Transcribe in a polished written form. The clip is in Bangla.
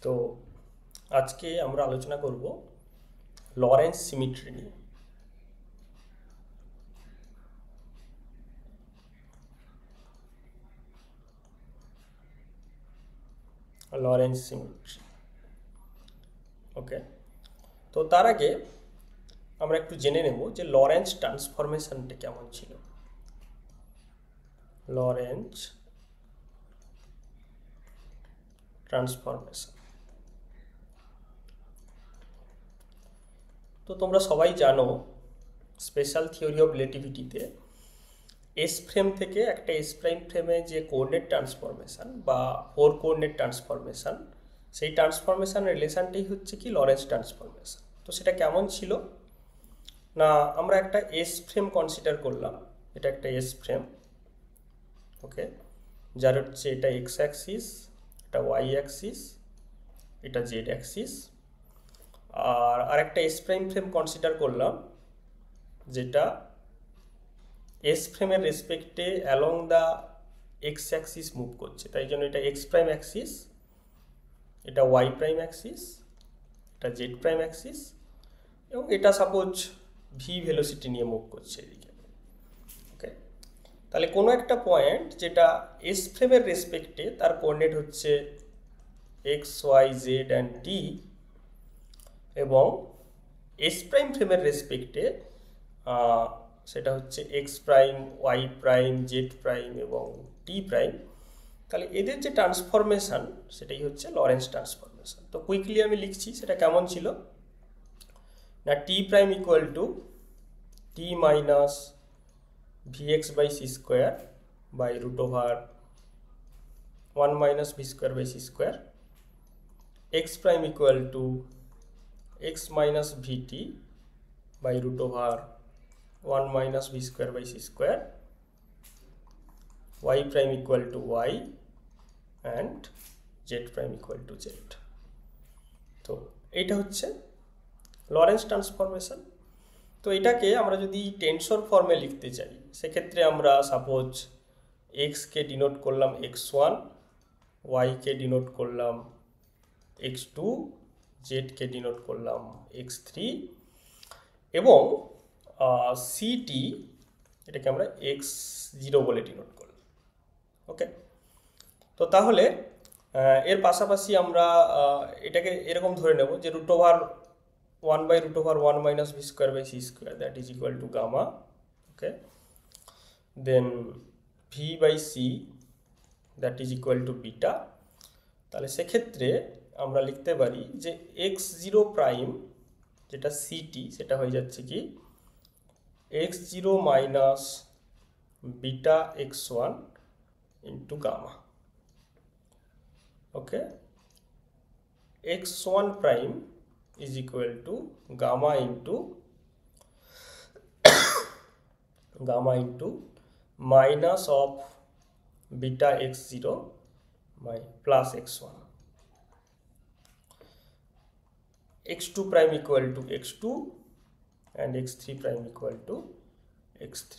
তো আজকে আমরা আলোচনা করব লরেন্স সিমেট্রি নিয়ে। লরেন্স সিমেট্রি, ওকে। তো তার আগে আমরা একটু জেনে নেব যে লরেন্স ট্রান্সফরমেশনটা কেমন ছিল। লরেন্স ট্রান্সফরমেশন, তো তোমরা সবাই জানো স্পেশাল থিওরি অফ রিলেটিভিটিতে এস ফ্রেম থেকে একটা এস প্রাইম ফ্রেমে যে কোঅর্ডিনেট ট্রান্সফরমেশন বা ফোর কোঅর্ডিনেট ট্রান্সফরমেশন, সেই ট্রান্সফরমেশন রিলেশনটাই হচ্ছে কি লরেন্স ট্রান্সফরমেশন। তো সেটা কেমন ছিল না, আমরা একটা এস ফ্রেম কনসিডার করলাম। এটা একটা এস ফ্রেম, ওকে, যার হচ্ছে এটা এক্স অ্যাক্সিস, এটা ওয়াই অ্যাক্সিস, এটা জেড অ্যাক্সিস। আর আরেকটা এস প্রাইম ফ্রেম কনসিডার করলাম যেটা এস ফ্রেমের রেসপেক্টে along the x axis move করছে, তাই জন্য এটা এক্স প্রাইম অ্যাক্সিস, এটা ওয়াই প্রাইম অ্যাক্সিস, এটা জেড প্রাইম অ্যাক্সিস, এবং এটা সাপোজ ভি ভেলোসিটি নিয়ে মুভ করছে এদিকে, ওকে। তাহলে কোনো একটা পয়েন্ট যেটা এস ফ্রেমের রেসপেক্টে তার কোঅর্ডিনেট হচ্ছে x y z and d, এবং এস প্রাইম ফ্রেমের রেসপেক্টে সেটা হচ্ছে x prime y prime z prime এবং টি প্রাইম। তাহলে এদের যে ট্রান্সফরমেশন সেটাই হচ্ছে লরেন্স ট্রান্সফরমেশন। তো কুইকলি আমি লিখছি সেটা কেমন ছিল না, t prime equal to t minus vx by c square by root over 1 minus v square by c square, x prime equal to x minus v t by root over 1 minus v square by c square, y prime equal to y and z prime equal to z। তো এইটা হচ্ছে লরেন্স ট্রান্সফরমেশন। তো এটাকে আমরা যদি টেনসর ফর্মে লিখতে চাই সেক্ষেত্রে আমরা সাপোজ এক্সকে ডিনোট করলাম x1, ওয়াইকে ডিনোট করলাম x2, জেডকে ডিনোট করলাম x3 এবং সিটি এটাকে আমরা x0 বলে ডিনোট করলাম, ওকে। তো তাহলে এর পাশাপাশি আমরা এটাকে এরকম ধরে নেব যে root over 1 by root over 1 minus v square by c square that is equal to gamma, okay. Then v by c that is equal to beta. তাহলে সেক্ষেত্রে আমরা লিখতে পারি যে x0 প্রাইম যেটা সিটি সেটা হয়ে যাচ্ছে কি x0 minus beta x1 into gamma, okay. x1 prime is equal to gamma into minus of beta x0 plus x1, x2 prime equal to x2 and x3 prime equal to x3.